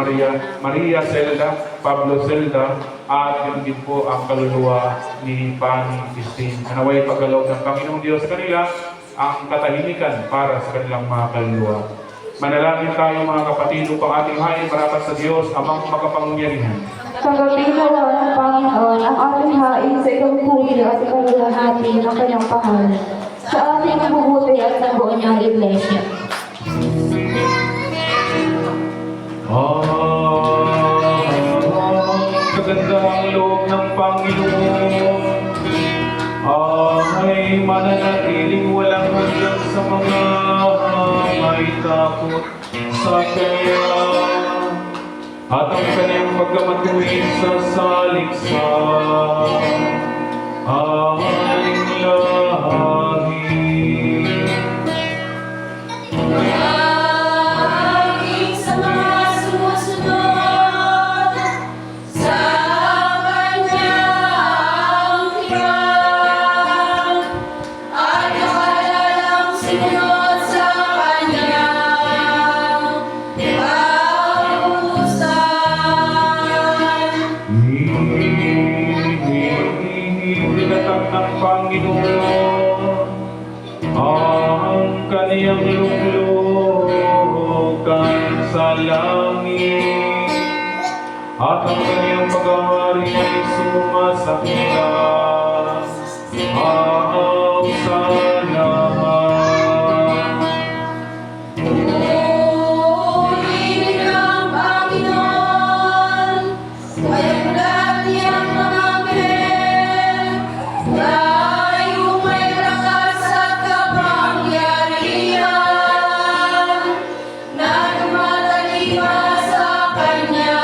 Maria Zelda, Pablo Zelda, at yun din po ang kaluluwa ni Pani Christine. Naway pagkaloob ng Panginoong Diyos sa kanila ang katahimikan para sa kanilang mga kaluluwa. Manalangin tayo mga kapatid upang ating hain marapat sa Diyos, amang makapangyarihan. Sa gabi nawa ng Panginoon, ang ating hain sa iyong huli at ikalulahati ng kanyang pangalan. Sa ating mabubuti at nabuo niyang iglesia. Kagandang loob ng Panginoon ay mananatiling walang hanggan sa mga may takot sa Kanya, at ang kanyang pagkamatuwid sa saliksan aling lahi. Laging sa mga sumusunod sa kanyang hirap at nakalalang sinunod sa kanyang pautusan. Hinihinatag ng Panginoon ang kaniyang luklukan sa langit, at ang kaniyang paghahari ay sumasakyan sa lahat. Purihin ang Panginoon, kayong lahat niyang mga anghel, tayong may lakas at kapangyarihan, na lumalaliwa sa Kanya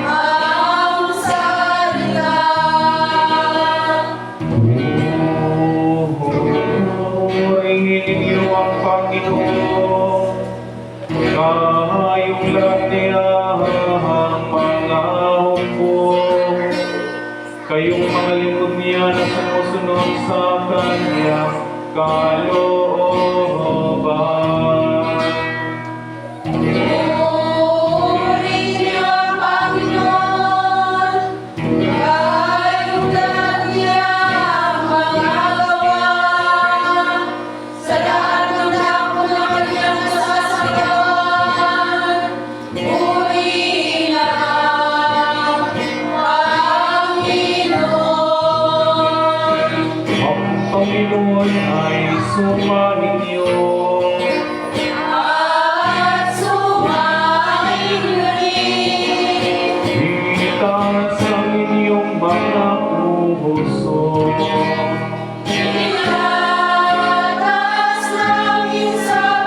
ang salita. Purihin niyo ang Panginoon, kayong lahat niyang mga hukbo, kayong mga lingkod niya na sumusunod sa kanyang kalooban. Purihin ang Panginoon, kayong lahat niyang mga gawa, sa lahat ng dako na kanyang nasasagawan. Purihin ang Panginoon. Ang Panginoon ay sumaninyo. At sumain rin. Itaas ang inyong mga puso. Tinatas namin sa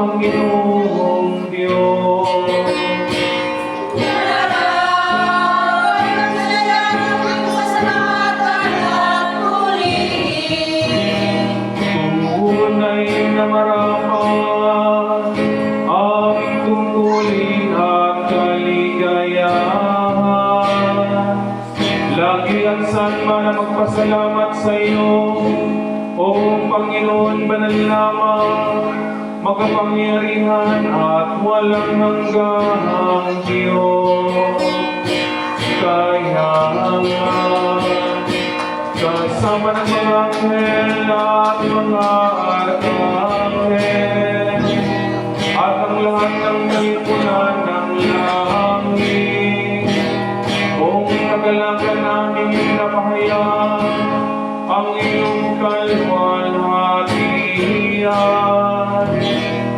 Panginoong Diyos. Tunay na marapat, aming tungkulin at kaligayahan. Lagi at sanma na magpasalamat sa iyo, O Panginoon, banal lamang, makapangyarihan at walang hanggang Diyos. Kaya nga, kasama ng mga anghel at mga arkanghel at ang lahat ng lipunan ng langit, kung nagalakan namin pinapahayag ang iyong kalwalhatian,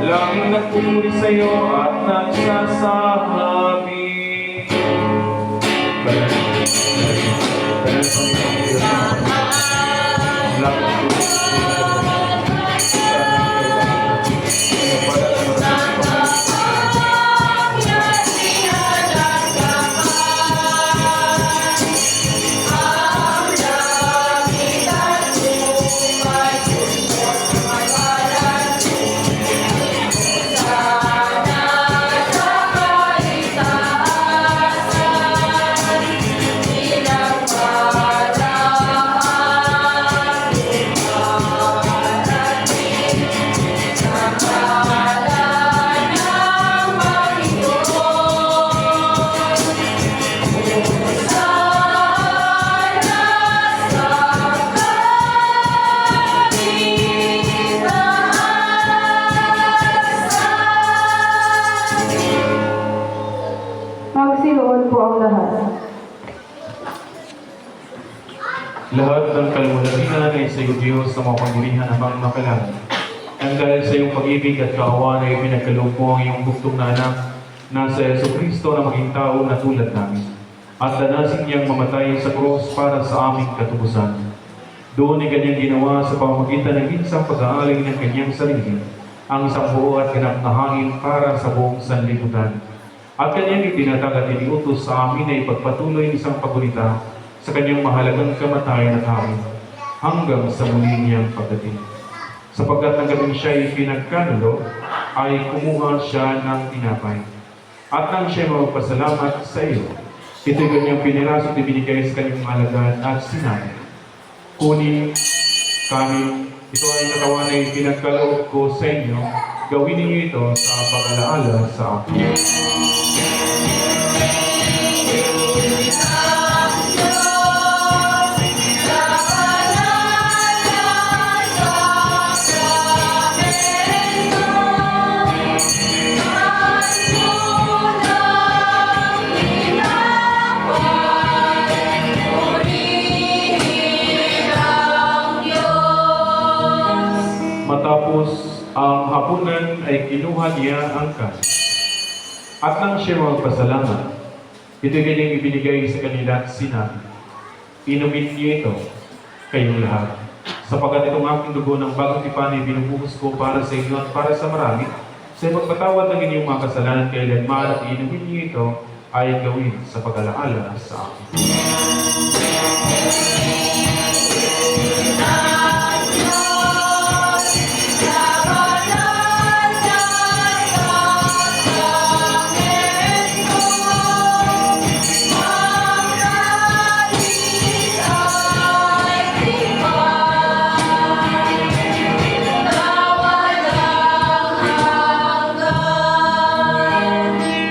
laging nagpupuri sa iyo at nagsasabi, Banal Panginoong Diyos, langit po, Magsiloon po ang lahat. lahat ng kalwalhatian ay sa iyo, Diyos, na mapangyarihan amang makalan. Ang dahil sa iyong pag-ibig at kaawan ay pinagkaloob mo ang iyong bugtong na anak na sa Jesucristo na maging tao na tulad namin. At danasin niyang mamatay sa cross para sa aming katubusan. Doon ay kanyang ginawa sa pamamagitan ng minsang pag-aaling ng kanyang sarili, ang isang buo at ganap na hangin para sa buong sanlibutan. At kanyang itinatag at iniutos sa amin na ipagpatuloy isang pagulita sa kanyang mahalagang kamatayan at amin hanggang sa muli niyang pagdating. Sapagkat ng gabing siya ay pinagkanulo, ay kumuha siya ng tinapay. At nang siya magpasalamat sa iyo, ito'y kanyang piniraso at ibinigay sa kanyang alagad at sinabi, Kunin, kanin, ito ay katawan ay pinagkaloob ko sa inyo, gawin ninyo ito sa pag-alaala sa akin. Matapos ang hapunan ay kinuha niya ang kanin. At nang siya magpasalamat, ito'y kanyang ibinigay sa kanila at sinabi, Inumin niyo ito, kayong lahat, sapagkat itong aking dugo ng bagong tipan ay binubuhos ko para sa inyo at para sa marami, sa magpatawad ng inyong mga kasalanan kailanman, at inumin niyo ito ay gawin sa pag-alaala sa akin.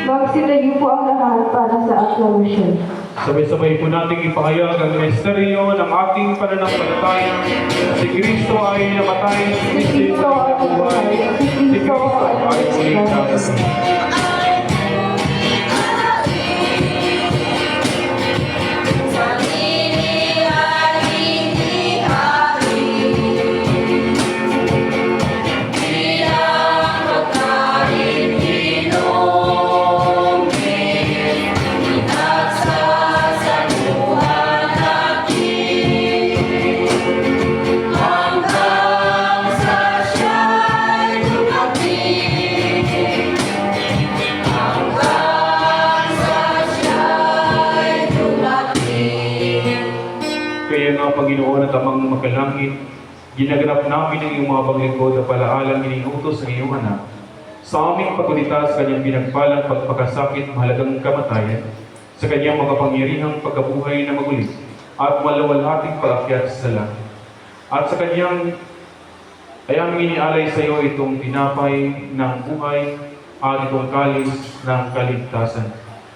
Magsilayo po ang lahat para sa acclamation. Sabay-sabay po nating ipahayag ang misteryo ng ating pananampalataya. Si Kristo ay namatay, si Kristo ay nabuhay, si Kristo ay muling nagising. Hanggang sa siya'y dumating. Kaya nga, Panginoon at Amang Makalangit, ginaganap namin ang iyong mga paglingkod na palaalang iniutos ng iyong anak. Sa aming pagkulita sa kanyang pinagpalang pagpakasakit, mahalagang kamatayan, sa kanyang makapangyarihang pagkabuhay na magulit, at malawalhating paakyat sa langit. At sa kanyang ay aming inialay sa iyo itong tinapay ng buhay at itong kalis ng kaligtasan.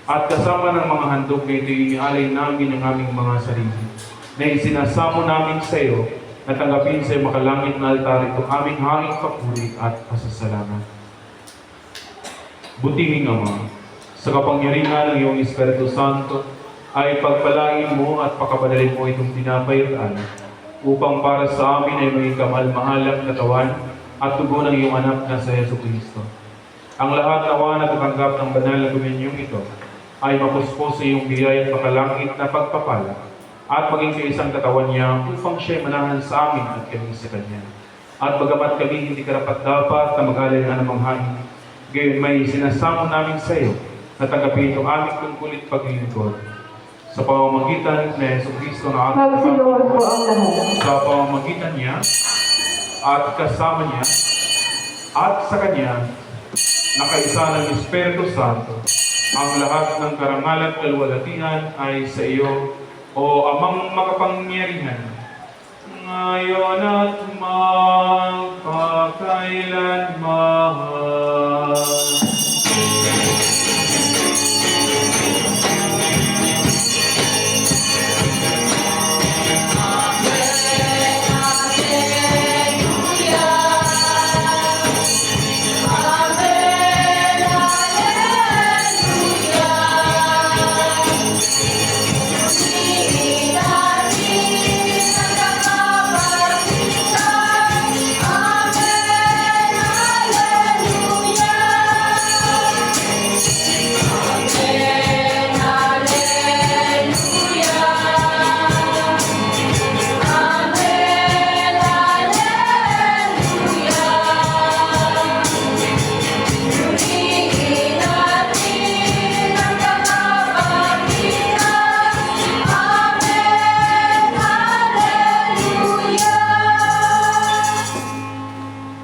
At kasama ng mga handog na ito, inialay namin ang aming mga sarili, na isinasamo namin sa iyo, na tanggapin sa iyo makalangit na altar itong aming haing papuri at pasasalamat. Butihing Ama, sa kapangyarihan ng iyong Espiritu Santo, ay pagpalain mo at pakapadalin mo itong tinapay at alak, upang para sa amin ay maging kamal-mahalang katawan at tubo ng iyong anak na sa Yesu Kristo. Ang lahat nawa na tatanggap ng banal na dominyong ito ay mapuspos sa iyong biyaya at pakalangit na pagpapala at maging sa isang katawan niya upang siya manahan sa amin at kami sa Kanya. At bagamat kami hindi karapat-dapat na mag-alay ng anumang hain, gayon may sinasamo namin sa iyo na tanggapin itong aming tungkulit paglilingkod. Sa pamamagitan ni Yesu Kristo na ating Magsiluwag po ang lahat. sa pamamagitan niya at kasama niya at sa Kanya, nakaisa ng Espiritu Santo, ang lahat ng karangalan at kaluwalhatian ay sa iyo, o Amang makapangyarihan, ngayon at magpakailanman.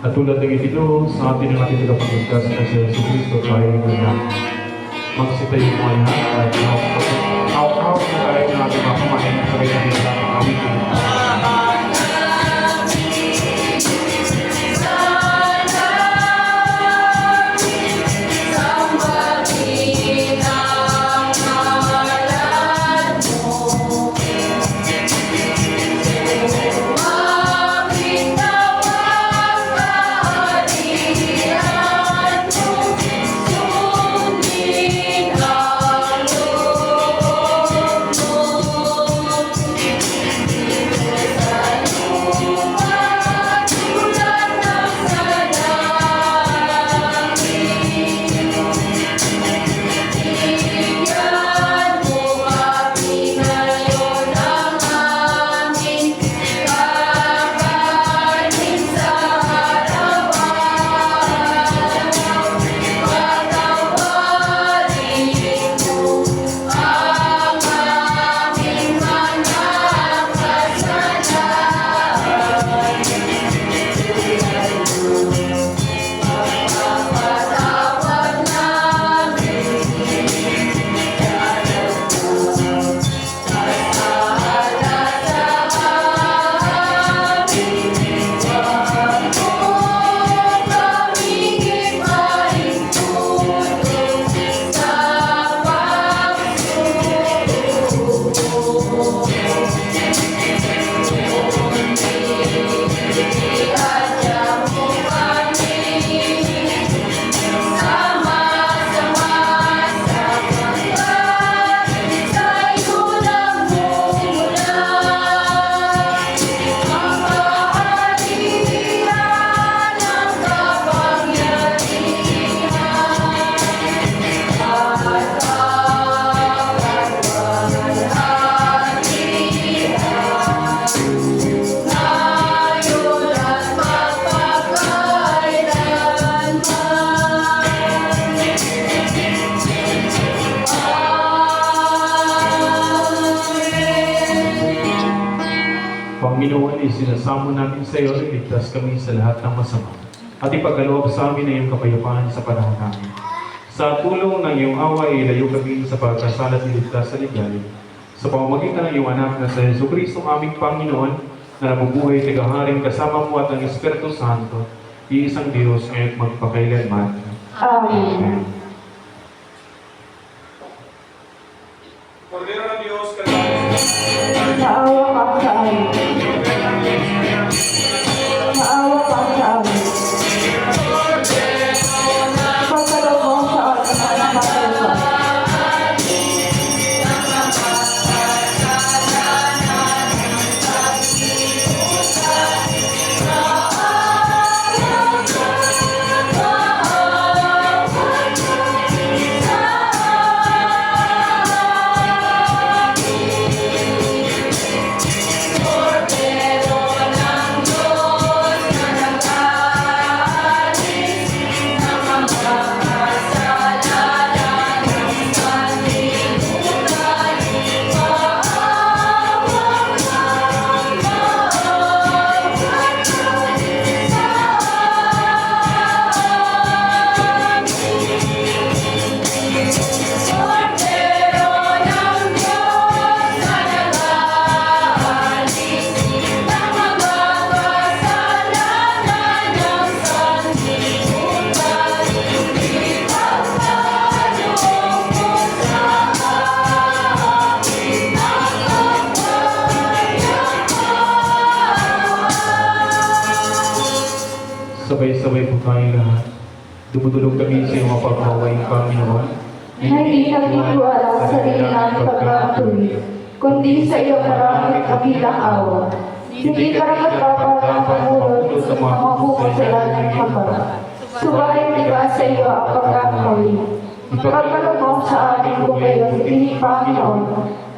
At tulad ng itino, sa atin ang ating tagapagligtas na si Yesu Kristo, tayo na magsitayo mo ang lahat at hawak-hawak na tayo na ating mga kumain sa kanyang sa aming Sundin ang loob Panginoon, isinasamo namin sa iyo, iligtas kami sa lahat ng masama. At ipagkaloob sa amin na iyong kapayapaan sa panahon namin. Sa tulong ng iyong awa, ilayo kami sa pagkasala at iligtas sa ligalig. Sa pamamagitan ng iyong anak na sa Jesucristo, aming Panginoon, na nabubuhay, tigaharing kasama mo at ang Espiritu Santo, iisang Diyos ngayon magpakailanman. Amen. Kordero ng Diyos, kalahis Maawa ka sa amin. Maawa ka sa amin. Pagkaloob mo sa amin ang kapayapaan. Sabay-sabay po tayo lahat. Dumudulog kami sa iyong mapagmawaing Panginoon. Na hindi nagtitiwala sa sarili namin pagkakatuloy, kundi sa iyong maraming kabilang awa. Hindi karapat-dapat ang pamulot sa mga kasalanan ng kapara. Subalit iba sa iyo ang pagkakawin. Pagkaloob mo sa amin kung kayo, hindi Panginoon,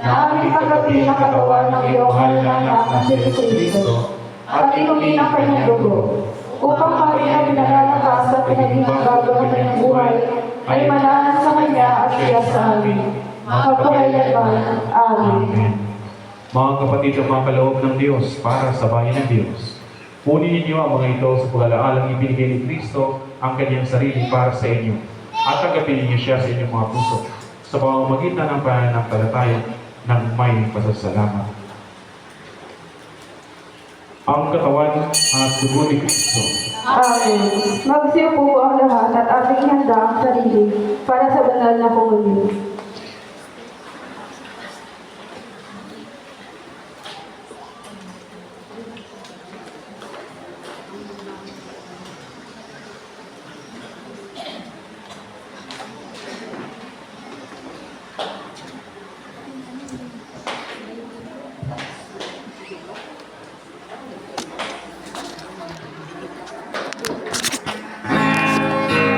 na aming pagkapi na katawan ng iyong halalanan na si Kristo, at inumin ang kanyang dugo, upang kami na pinalalakas at pinaghimabago ng kanyang buhay, ay manahan sa kanya at siya sa amin. Magpakailanman. Amen. Amen. Mga kapatid at mga kaloob ng Diyos para sa bayan ng Diyos, punin ninyo ang mga ito sa pag-alaalang ibinigay ni Kristo ang kanyang sarili para sa inyo at tanggapin ninyo siya sa inyong mga puso sa pamamagitan ng pananampalataya ng may pasasalamat. Ang katawan at dugo ni Kristo. Amen. Magsiupo ang lahat at ating handa ang sarili para sa banal na komunyon.